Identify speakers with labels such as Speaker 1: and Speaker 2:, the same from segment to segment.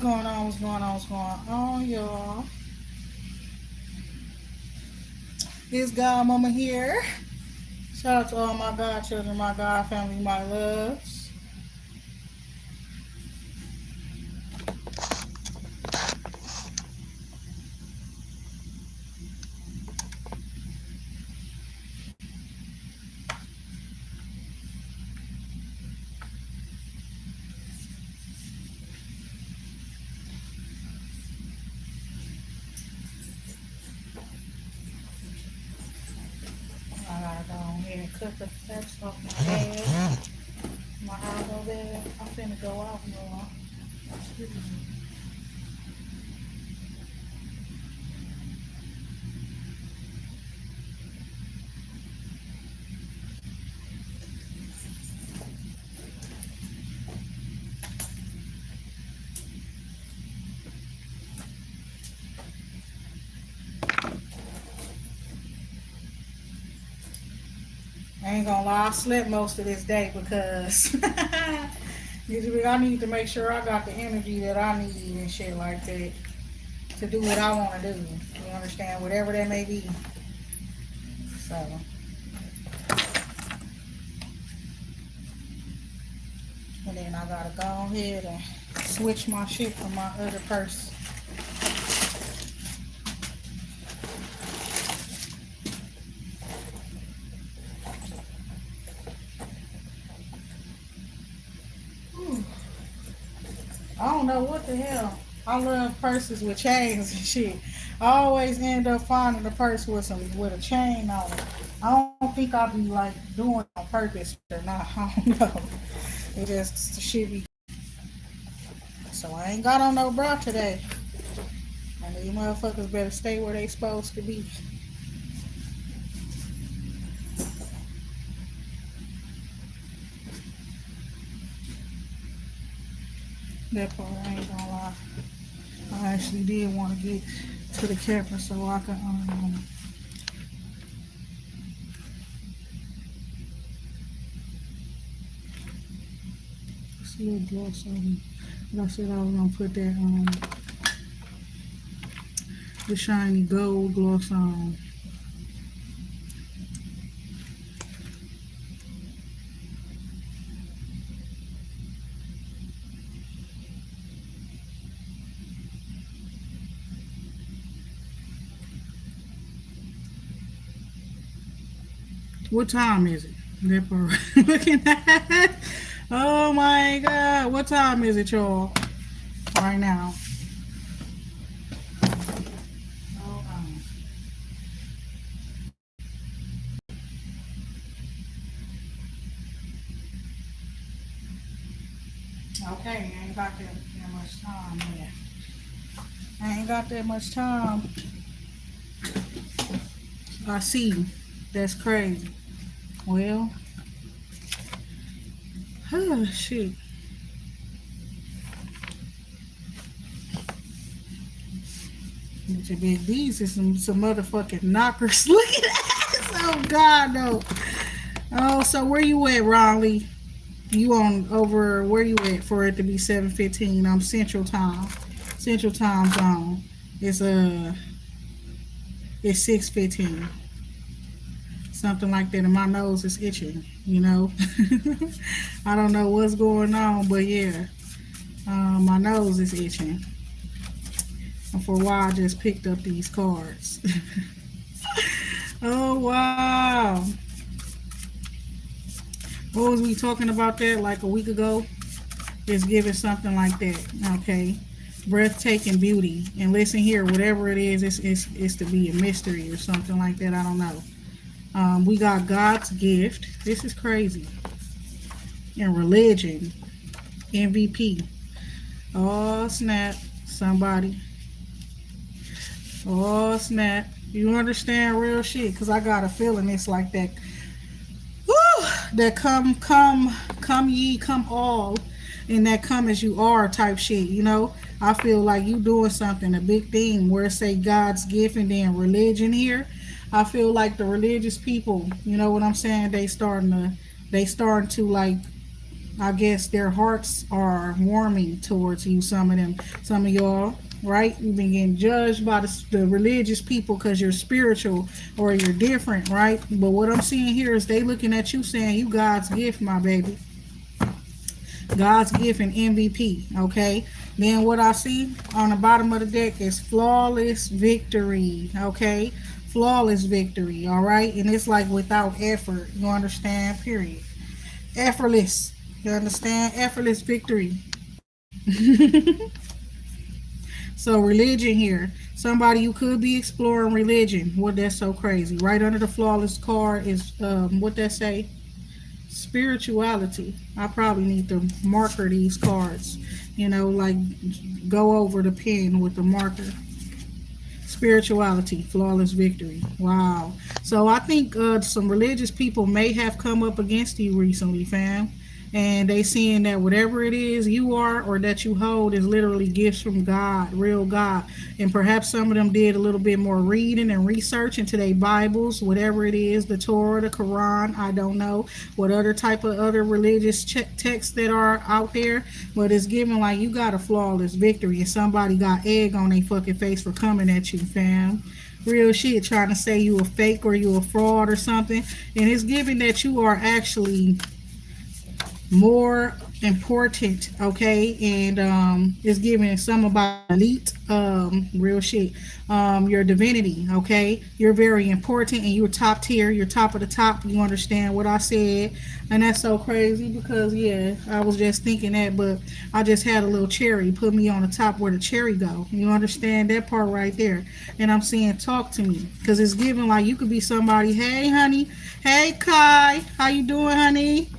Speaker 1: going on? What's going on? What's going on, y'all? It's Godmama here. Shout out to all my godchildren, my God family, my loves. I gotta go on here and cook the flesh off my head. My eyes over there. I'm finna go off, y'all. Excuse me. I ain't gonna lie, I slept most of this day because I need to make sure I got the energy that I need and shit like that to do what I want to do. You understand? Whatever that may be. So, and then I gotta go ahead and switch my shit from my other purse. Whew. I don't know what the hell. I love purses with chains and shit. I always end up finding a purse with a chain on it. I don't think I'll be like doing it on purpose or not. I don't know. It just should be. So I ain't got on no bra today. And these motherfuckers better stay where they supposed to be. That part I ain't gonna lie. I actually did want to get to the camera so I can see a gloss on me. But I said I was gonna put that the shiny gold gloss on. What time is it? That part. Looking at. Oh my God! What time is it, y'all? Right now. Oh, okay, I ain't got that much time yet. I ain't got that much time. I see. That's crazy. Well, oh shit. These are some motherfucking knockers. Look at that. Oh God, no. Oh, so where you at, Raleigh? You on over where you at for it to be 7:15? I'm Central Time. Central Time Zone. It's 6:15. Something like that, and my nose is itching, you know. I don't know what's going on, but yeah, my nose is itching. And for a while, I just picked up these cards. Oh wow! What was we talking about that like a week ago? It's giving something like that. Okay, breathtaking beauty. And listen here, whatever it is, it's to be a mystery or something like that. I don't know. We got God's gift. This is crazy. And religion. MVP. Oh, snap. Somebody. Oh, snap. You understand real shit? Because I got a feeling it's like that. Woo! That come ye, come all. And that come as you are type shit, you know? I feel like you doing something, a big thing, where it say God's gift and then religion here. I feel like the religious people, you know what I'm saying? They starting to like I guess their hearts are warming towards you. Some of y'all, right? You've been getting judged by the religious people because you're spiritual or you're different, right? But what I'm seeing here is they looking at you saying you God's gift, my baby. God's gift and MVP. Okay. Then what I see on the bottom of the deck is flawless victory. Okay. Flawless victory. All right. And it's like without effort. You understand? Period. Effortless. You understand? Effortless victory. So religion here. Somebody you could be exploring religion. What that's so crazy. Right under the flawless card is what that say? Spirituality. I probably need to marker these cards. You know, like go over the pen with the marker. Spirituality, flawless victory. Wow. So I think some religious people may have come up against you recently, fam. And they seeing that whatever it is you are or that you hold is literally gifts from God, real God. And perhaps some of them did a little bit more reading and research into their Bibles, whatever it is, the Torah, the Quran, I don't know what other type of other religious texts that are out there. But it's given like you got a flawless victory and somebody got egg on their fucking face for coming at you, fam. Real shit, trying to say you a fake or you a fraud or something. And it's given that you are actually more important, okay, and it's giving some about elite, real shit, your divinity, okay, you're very important and you're top tier, you're top of the top, you understand what I said. And that's so crazy because yeah, I was just thinking that, but I just had a little cherry put me on the top where the cherry go, you understand that part right there. And I'm saying talk to me because it's giving like you could be somebody, hey honey, hey Kai, how you doing honey?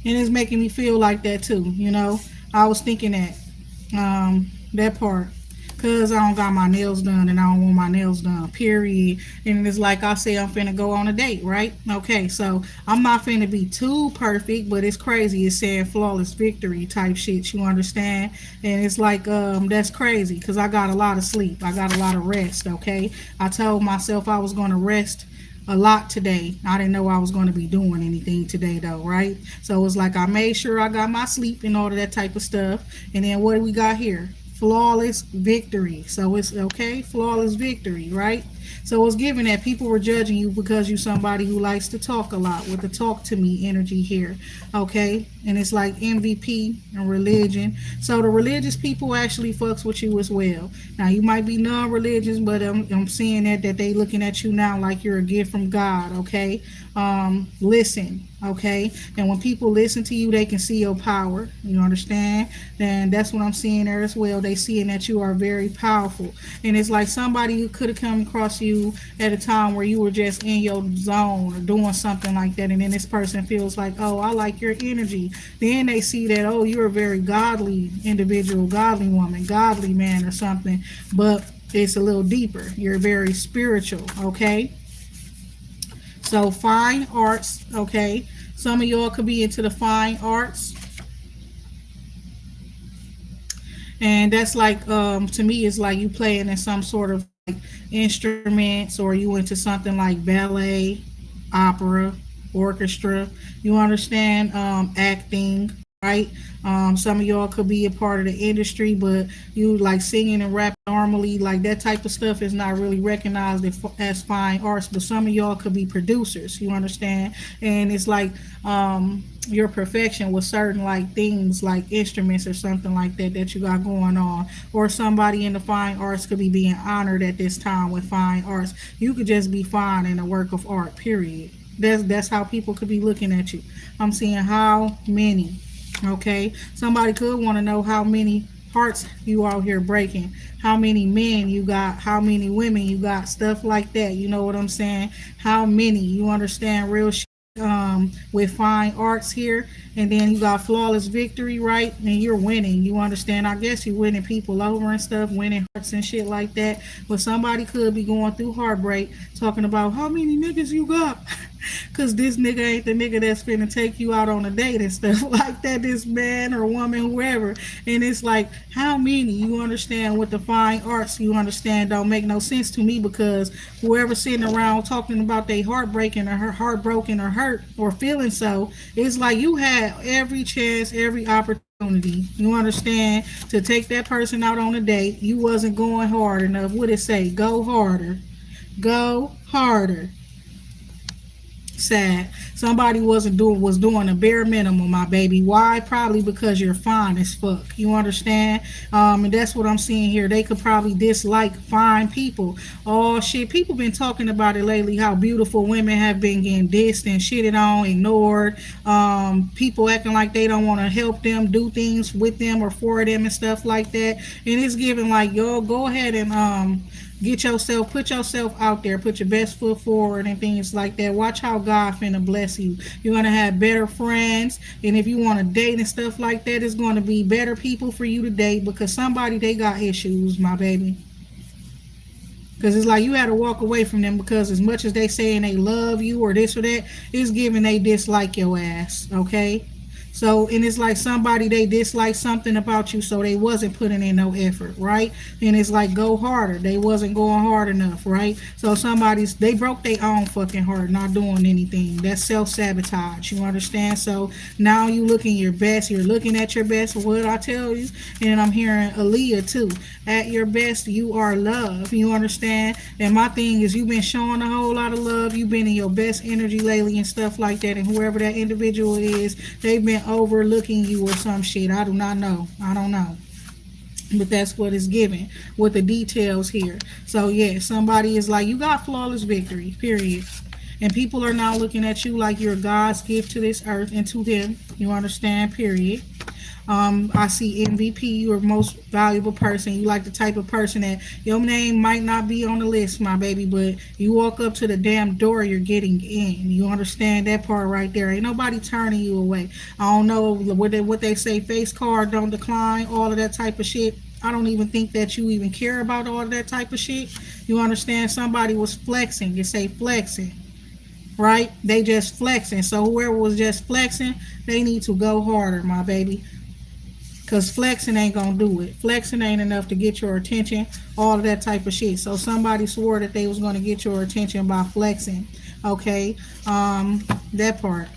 Speaker 1: And it's making me feel like that too, you know. I was thinking that part because I don't got my nails done and I don't want my nails done, period. And it's like I say, I'm finna go on a date, right? Okay, so I'm not finna be too perfect, but it's crazy. It's saying flawless victory type shit, you understand? And it's like that's crazy because I got a lot of sleep, I got a lot of rest. Okay, I told myself I was gonna rest a lot today. I didn't know I was going to be doing anything today though, right? So it was like I made sure I got my sleep and all of that type of stuff. And then what do we got here? Flawless victory. So it's okay, flawless victory, right? So it's given that people were judging you because you're somebody who likes to talk a lot with the talk to me energy here, okay? And it's like MVP and religion. So the religious people actually fucks with you as well. Now you might be non-religious, but I'm seeing that they looking at you now like you're a gift from God, okay? Listen, okay? And when people listen to you, they can see your power. You understand? And that's what I'm seeing there as well. They seeing that you are very powerful. And it's like somebody who could have come across you at a time where you were just in your zone or doing something like that. And then this person feels like, oh, I like your energy. Then they see that, oh, you're a very godly individual, godly woman, godly man or something. But it's a little deeper. You're very spiritual, okay? So fine arts, okay? Some of y'all could be into the fine arts. And that's like, to me, it's like you playing in some sort of like instruments or you into something like ballet, opera, orchestra. You understand? Acting, right? Some of y'all could be a part of the industry, but you like singing and rapping normally, like that type of stuff is not really recognized as fine arts. But some of y'all could be producers, you understand? And it's like your perfection with certain like things like instruments or something like that you got going on. Or somebody in the fine arts could be being honored at this time with fine arts. You could just be fine in a work of art, period. That's how people could be looking at you. I'm seeing how many. Okay, somebody could want to know how many hearts you out here breaking, how many men you got, how many women you got, stuff like that. You know what I'm saying? How many, you understand? Real shit. With fine arts here, and then you got flawless victory, right? And you're winning, you understand? I guess you're winning people over and stuff, winning hearts and shit like that. But somebody could be going through heartbreak, talking about how many niggas you got. Cause this nigga ain't the nigga that's finna take you out on a date and stuff like that. This man or woman, whoever. And it's like, how many you understand with the fine arts you understand don't make no sense to me, because whoever sitting around talking about they heartbreaking or her heartbroken or hurt or feeling so, it's like you had every chance, every opportunity. You understand, to take that person out on a date. You wasn't going hard enough. What it say? Go harder. Go harder. Sad. Somebody was doing a bare minimum, my baby. Why? Probably because you're fine as fuck. You understand? And that's what I'm seeing here. They could probably dislike fine people. Oh shit, people been talking about it lately. How beautiful women have been getting dissed and shitted on, ignored. People acting like they don't want to help them, do things with them or for them and stuff like that. And it's giving like, yo, go ahead and put yourself out there, put your best foot forward and things like that. Watch how God finna bless you. You're gonna have better friends, and if you want to date and stuff like that, it's going to be better people for you to date, because somebody, they got issues, my baby. Because it's like you had to walk away from them, because as much as they saying they love you or this or that, it's giving they dislike your ass. Okay. So, and it's like somebody, they dislike something about you, so they wasn't putting in no effort, right? And it's like, go harder. They wasn't going hard enough, right? So they broke their own fucking heart, not doing anything. That's self-sabotage, you understand? So now you looking your best, you're looking at your best, what I tell you. And I'm hearing Aaliyah too. At your best, you are love, you understand? And my thing is, you've been showing a whole lot of love. You've been in your best energy lately and stuff like that. And whoever that individual is, they've been overlooking you or some shit. I do not know. I don't know. But that's what it's given with the details here. So yeah, somebody is like, you got flawless victory, period. And people are now looking at you like you're God's gift to this earth and to them. You understand, period. I see MVP, you're most valuable person. You like the type of person that your name might not be on the list, my baby, but you walk up to the damn door, you're getting in. You understand that part right there? Ain't nobody turning you away. I don't know what they say, face card don't decline, all of that type of shit. I don't even think that you even care about all of that type of shit. You understand? Somebody was flexing. You say flexing, right? They just flexing. So whoever was just flexing, they need to go harder, my baby. Because flexing ain't going to do it. Flexing ain't enough to get your attention, all of that type of shit. So somebody swore that they was going to get your attention by flexing. Okay? That part.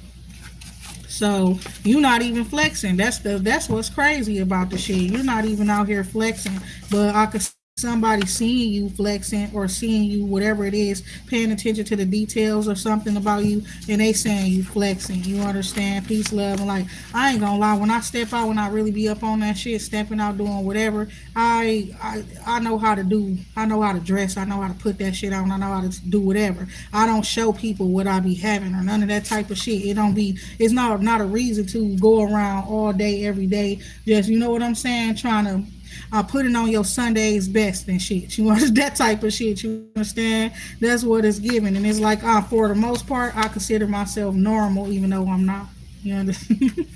Speaker 1: So you're not even flexing. That's what's crazy about the shit. You're not even out here flexing. But I could somebody seeing you flexing or seeing you whatever it is, paying attention to the details or something about you, and they saying you flexing. You understand? Peace, love, and like, I ain't gonna lie, when I step out, when I really be up on that shit, stepping out doing whatever, I know how to do. I know how to dress. I know how to put that shit on. I know how to do whatever. I don't show people what I be having or none of that type of shit. It don't be. It's not a reason to go around all day every day. Just, you know what I'm saying, trying to putting on your Sunday's best and shit. You want that type of shit. You understand? That's what it's giving. And it's like, for the most part, I consider myself normal, even though I'm not. You understand?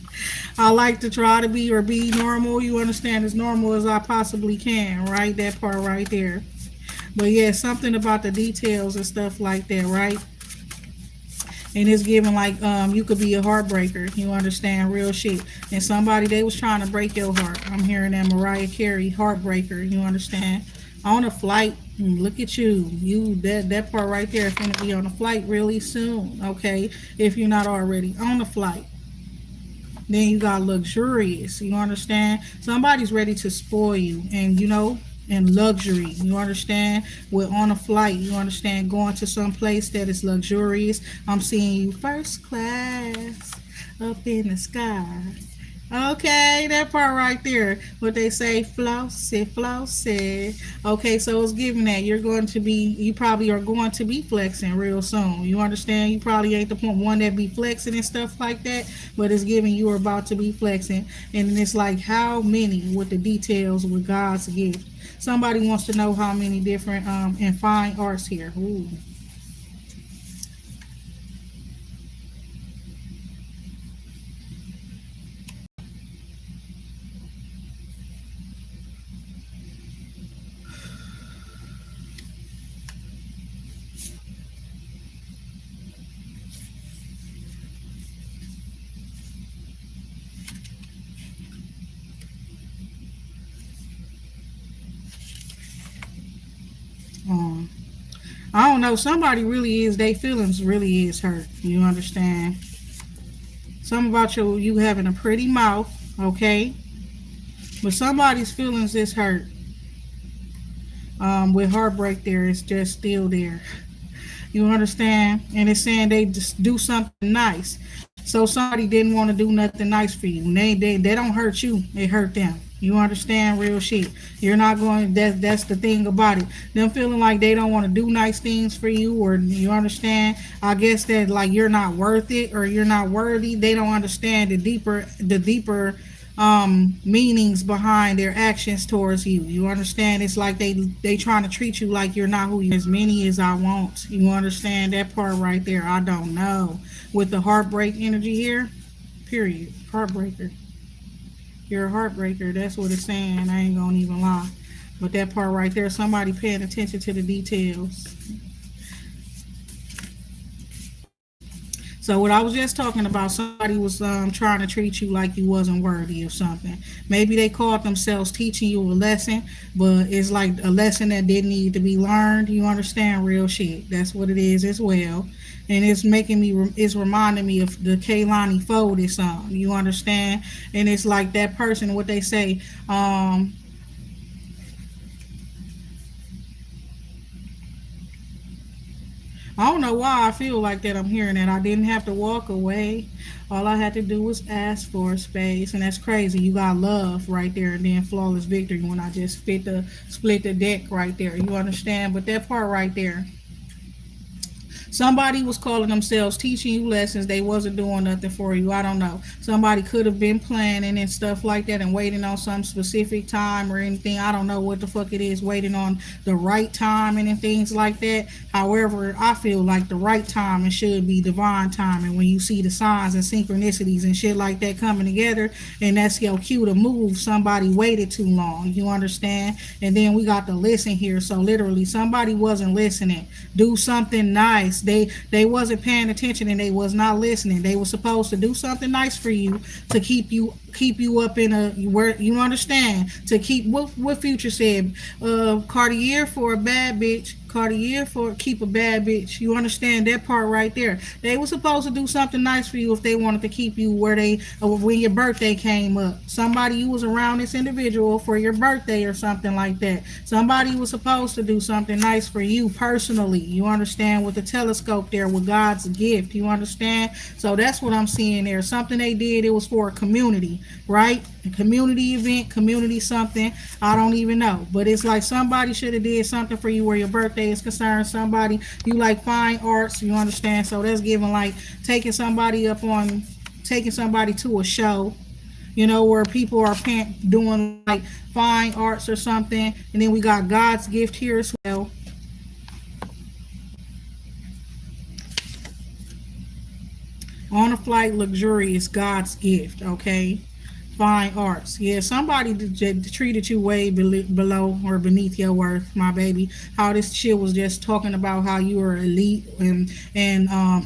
Speaker 1: I like to try to be normal. You understand? As normal as I possibly can, right? That part right there. But yeah, something about the details and stuff like that, right? And it's giving like, you could be a heartbreaker. You understand? Real shit. And somebody, they was trying to break your heart. I'm hearing that Mariah Carey heartbreaker. You understand? On a flight, look at you that part right there is going to be on a flight really soon. Okay, if you're not already on the flight. Then you got luxurious. You understand? Somebody's ready to spoil you, and and luxury. You understand? We're on a flight. You understand? Going to some place that is luxurious. I'm seeing you first class up in the sky. Okay, that part right there. What they say, floss it, floss it. Okay, so it's giving that you probably are going to be flexing real soon. You understand? You probably ain't the one that be flexing and stuff like that, but it's giving you are about to be flexing. And it's like, how many with the details with God's gift? Somebody wants to know how many different and fine arts here. Ooh. I don't know. Somebody really is. They feelings really is hurt. You understand? Something about you having a pretty mouth, okay? But somebody's feelings is hurt. With heartbreak there, it's just still there. You understand? And it's saying they just do something nice. So somebody didn't want to do nothing nice for you. And they don't hurt you. It hurt them. You understand? Real shit. You're not going. That's the thing about it. Them feeling like they don't want to do nice things for you, or you understand? I guess that like you're not worth it or you're not worthy. They don't understand the deeper meanings behind their actions towards you. You understand? It's like they trying to treat you like you're not who you. As many as I want. You understand that part right there? I don't know. With the heartbreak energy here, period. Heartbreaker. You're a heartbreaker. That's what it's saying. I ain't gonna even lie. But that part right there, somebody paying attention to the details. So what I was just talking about, somebody was trying to treat you like you wasn't worthy of something. Maybe they called themselves teaching you a lesson, but it's like a lesson that didn't need to be learned. You understand? Real shit. That's what it is as well. And it's making me, it's reminding me of the Kaylani Folded song. You understand? And it's like that person, what they say, I don't know why I feel like that. I'm hearing that. I didn't have to walk away. All I had to do was ask for space, and that's crazy. You got love right there, and then flawless victory when I just split the deck right there. You understand? But that part right there, somebody was calling themselves teaching you lessons. They wasn't doing nothing for you. I don't know. Somebody could have been planning and stuff like that and waiting on some specific time or anything. I don't know what the fuck it is, waiting on the right time and things like that. However, I feel like the right time and should be divine time. And when you see the signs and synchronicities and shit like that coming together, and that's your cue to move, somebody waited too long. You understand? And then we got to listen here. So literally, somebody wasn't listening. Do something nice. They wasn't paying attention and they was not listening. They were supposed to do something nice for you to keep you up in a where you understand, to keep what Future said, Cartier for a bad bitch, Cartier for keep a bad bitch. You understand that part right there? They were supposed to do something nice for you if they wanted to keep you where they when your birthday came up. Somebody, you was around this individual for your birthday or something like that. Somebody was supposed to do something nice for you personally. You understand, with the telescope there, with God's gift. You understand? So that's what I'm seeing there. Something they did, it was for a community, right? A community event, community something. I don't even know. But it's like somebody should have did something for you where your birthday is concerned. Somebody, you like fine arts, you understand? So that's giving like taking somebody to a show, where people are doing like fine arts or something. And then we got God's gift here as well. On a flight, luxurious, God's gift, okay? Fine arts. Yeah, somebody treated you way below or beneath your worth, my baby. How this shit was just talking about how you are elite and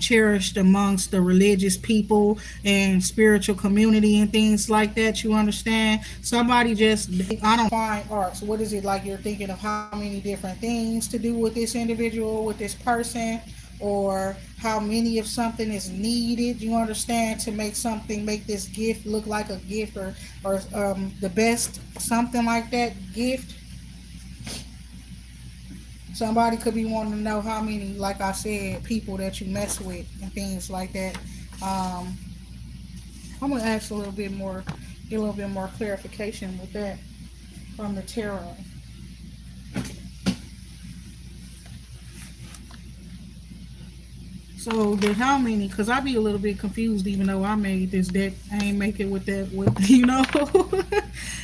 Speaker 1: cherished amongst the religious people and spiritual community and things like that. You understand? Somebody just, I don't fine arts. What is it like? You're thinking of how many different things to do with this individual, with this person, or how many of something is needed, you understand, to make this gift look like a gift, or the best, something like that gift. Somebody could be wanting to know how many, like I said, people that you mess with and things like that. I'm gonna ask a little bit more, get a little bit more clarification with that from the tarot. So the how many? Because I be a little bit confused, even though I made this deck. I ain't make it with that. With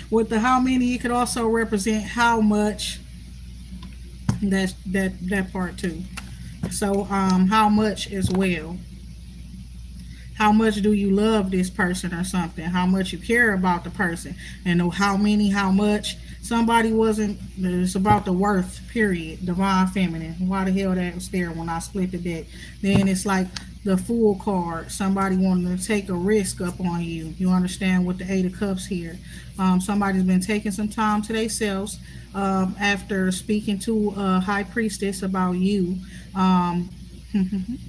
Speaker 1: with the how many, it could also represent how much. That's that part too. So how much as well. How much do you love this person or something? How much you care about the person? And how many? How much? Somebody wasn't. It's about the worth. Period. Divine feminine. Why the hell that was there when I split the deck? Then it's like the Fool card. Somebody wanting to take a risk up on you. You understand with the Eight of Cups here. Somebody's been taking some time to themselves after speaking to a High Priestess about you. Um, and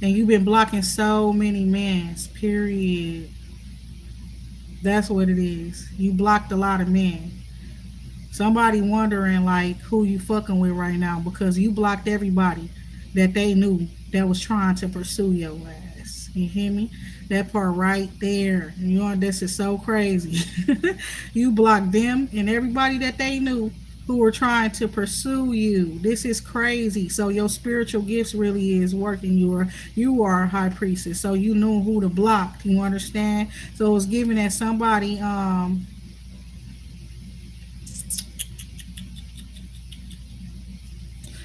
Speaker 1: you've been blocking so many men. Period. That's what it is. You blocked a lot of men. Somebody wondering like who you fucking with right now because you blocked everybody that they knew that was trying to pursue your ass. You hear me? That part right there. You know this is so crazy. You blocked them and everybody that they knew who were trying to pursue you. This is crazy. So your spiritual gifts really is working. You are a high priestess. So you knew who to block. You understand? So it's giving that somebody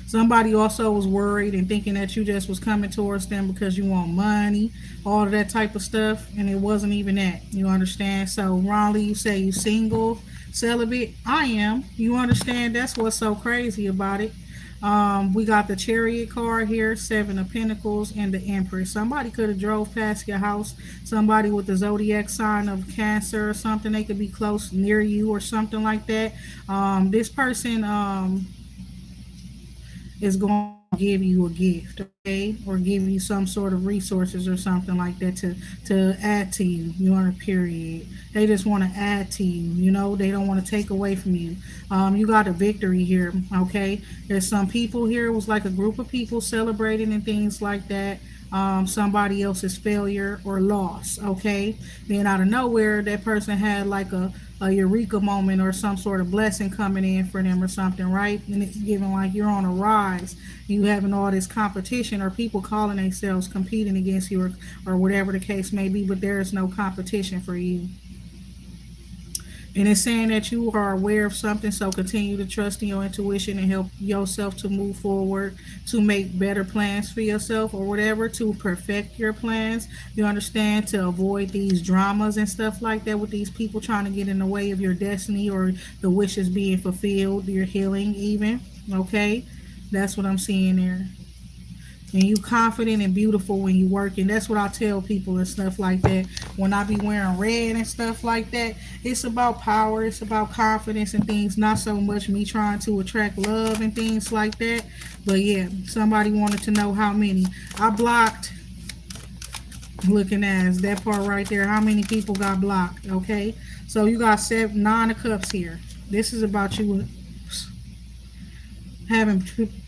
Speaker 1: somebody also was worried and thinking that you just was coming towards them because you want money, all of that type of stuff, and it wasn't even that. You understand? So, Ron Lee, you say you single, celibate. I am. You understand? That's what's so crazy about it. We got the Chariot card here, Seven of Pentacles, and the Empress. Somebody could have drove past your house. Somebody with the zodiac sign of Cancer or something. They could be close near you or something like that. This person is going to give you a gift, okay, or give you some sort of resources or something like that to add to you. You on a period. They just want to add to you. You know, they don't want to take away from you. You got a victory here, okay. There's some people here. It was like a group of people celebrating and things like that. Somebody else's failure or loss, okay. Then out of nowhere, that person had like a eureka moment or some sort of blessing coming in for them or something, right? And it's giving like you're on a rise. You having all this competition or people calling themselves competing against you or whatever the case may be, but there is no competition for you. And it's saying that you are aware of something, so continue to trust in your intuition and help yourself to move forward, to make better plans for yourself or whatever, to perfect your plans. You understand? To avoid these dramas and stuff like that with these people trying to get in the way of your destiny or the wishes being fulfilled, your healing even. Okay? That's what I'm seeing there. And you confident and beautiful when you work, and that's what I tell people and stuff like that. When I be wearing red and stuff like that, it's about power, it's about confidence and things, not so much me trying to attract love and things like that. But yeah, somebody wanted to know how many I blocked. Looking at that part right there, how many people got blocked? Okay, so you got 9 of cups here. This is about you having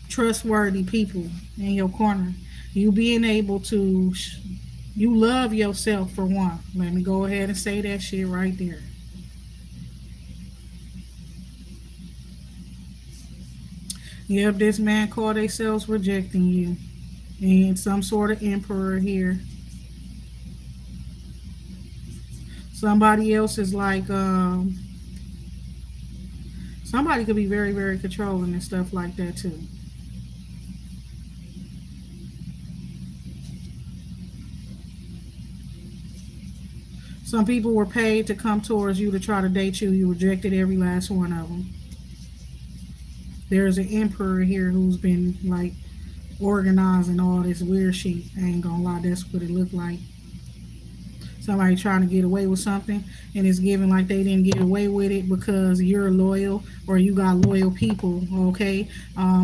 Speaker 1: trustworthy people in your corner. You being able to, you love yourself for one. Let me go ahead and say that shit right there. Yep, this man called themselves rejecting you. And some sort of emperor here. Somebody else is like, somebody could be very, very controlling and stuff like that too. Some people were paid to come towards you to try to date you. You rejected every last one of them. There's an emperor here who's been like organizing all this weird shit. I ain't gonna lie, that's what it looked like. Somebody trying to get away with something, and it's given like they didn't get away with it because you're loyal or you got loyal people, okay.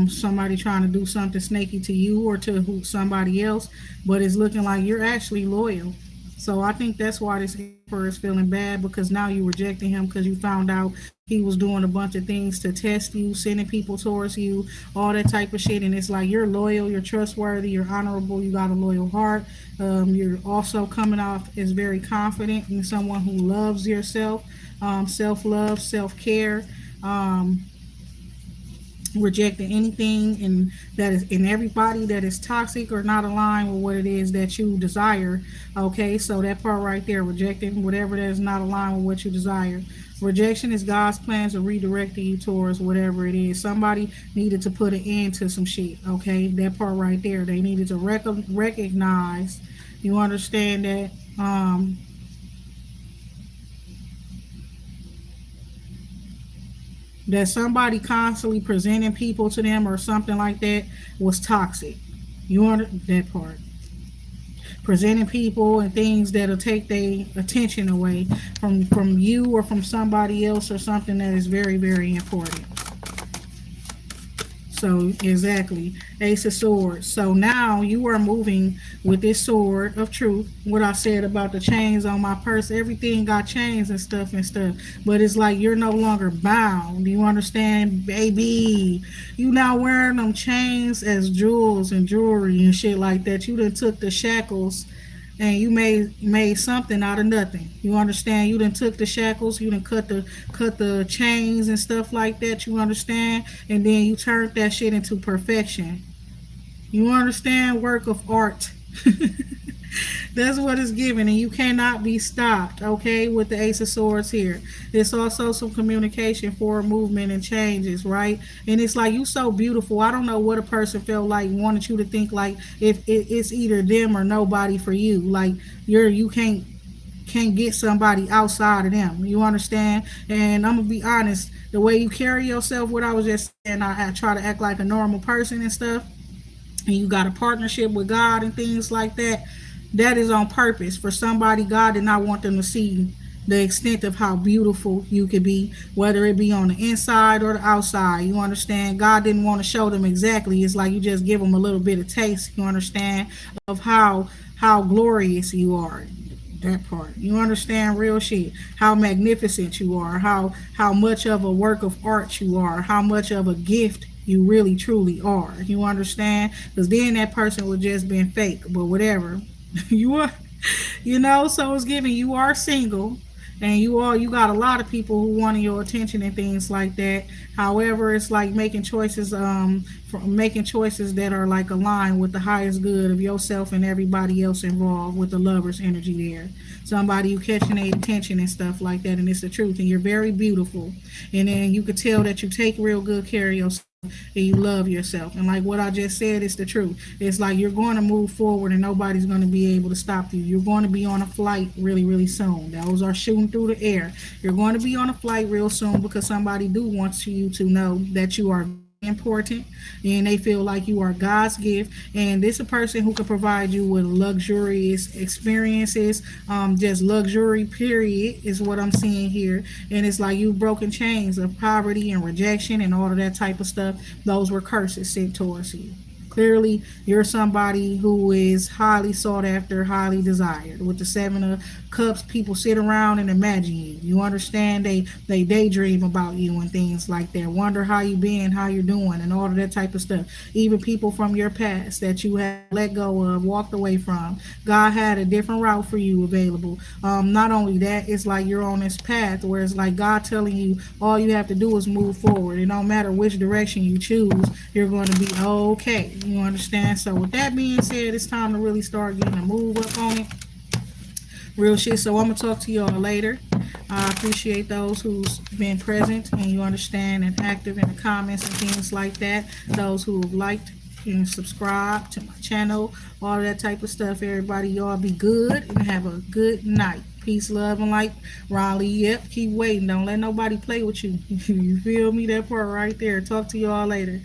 Speaker 1: Somebody trying to do something snaky to you or to somebody else, but it's looking like you're actually loyal. So I think that's why this emperor is feeling bad, because now you rejecting him because you found out he was doing a bunch of things to test you, sending people towards you, all that type of shit. And it's like you're loyal, you're trustworthy, you're honorable, you got a loyal heart. You're also coming off as very confident and someone who loves yourself, self-love, self-care. Rejecting anything and that is in everybody that is toxic or not aligned with what it is that you desire. Okay, so that part right there, rejecting whatever that is not aligned with what you desire. Rejection is God's plans of redirecting you towards whatever it is. Somebody needed to put an end to some shit. Okay, that part right there, they needed to recognize. You understand that that somebody constantly presenting people to them or something like that was toxic. You want that part. Presenting people and things that'll take their attention away from you or from somebody else or something that is very, very important. So exactly, Ace of Swords. So now you are moving with this sword of truth. What I said about the chains on my purse, everything got chains and stuff and stuff. But it's like you're no longer bound. You understand, baby? You now wearing them chains as jewels and jewelry and shit like that. You done took the shackles and you made something out of nothing. You understand? You done took the shackles, you done cut the chains and stuff like that. You understand? And then you turned that shit into perfection. You understand? Work of art. That's what it's given, and you cannot be stopped, okay, with the Ace of Swords here. It's also some communication for movement and changes, right? And it's like, you so beautiful. I don't know what a person felt like, wanted you to think like if it's either them or nobody for you. Like you can't get somebody outside of them. You understand? And I'm gonna be honest, the way you carry yourself, what I was just saying, I try to act like a normal person and stuff, and you got a partnership with God and things like that, that is on purpose for somebody. God did not want them to see the extent of how beautiful you could be, whether it be on the inside or the outside. You understand? God didn't want to show them exactly. It's like you just give them a little bit of taste, you understand, of how glorious you are. That part. You understand? Real shit. How magnificent you are, how much of a work of art you are, how much of a gift you really truly are. You understand? Because then that person would just been fake, but whatever. You are, so it's giving you are single, and you got a lot of people who wanted your attention and things like that. However, it's like making choices that are like aligned with the highest good of yourself and everybody else involved, with the lover's energy there. Somebody who catching their attention and stuff like that, and it's the truth, and you're very beautiful, and then you could tell that you take real good care of yourself and you love yourself. And like what I just said is the truth. It's like you're going to move forward and nobody's going to be able to stop you. You're going to be on a flight really, really soon. Those are shooting through the air. You're going to be on a flight real soon because somebody do wants you to know that you are important, and they feel like you are God's gift. And this is a person who can provide you with luxurious experiences, just luxury period is what I'm seeing here. And it's like you've broken chains of poverty and rejection and all of that type of stuff. Those were curses sent towards you. Clearly, you're somebody who is highly sought after, highly desired. With the Seven of Cups, people sit around and imagine you. You understand? They daydream about you and things like that. Wonder how you been, how you're doing, and all of that type of stuff. Even people from your past that you have let go of, walked away from. God had a different route for you available. Not only that, it's like you're on this path where it's like God telling you all you have to do is move forward. It don't matter which direction you choose, you're going to be okay. You understand? So with that being said, it's time to really start getting a move up on it. Real shit. So I'm gonna talk to y'all later. I appreciate those who's been present and you understand and active in the comments and things like that. Those who have liked and subscribed to my channel, all that type of stuff. Everybody, y'all be good and have a good night. Peace, love, and light. Raleigh, yep, keep waiting. Don't let nobody play with you. You feel me? That part right there. Talk to y'all later.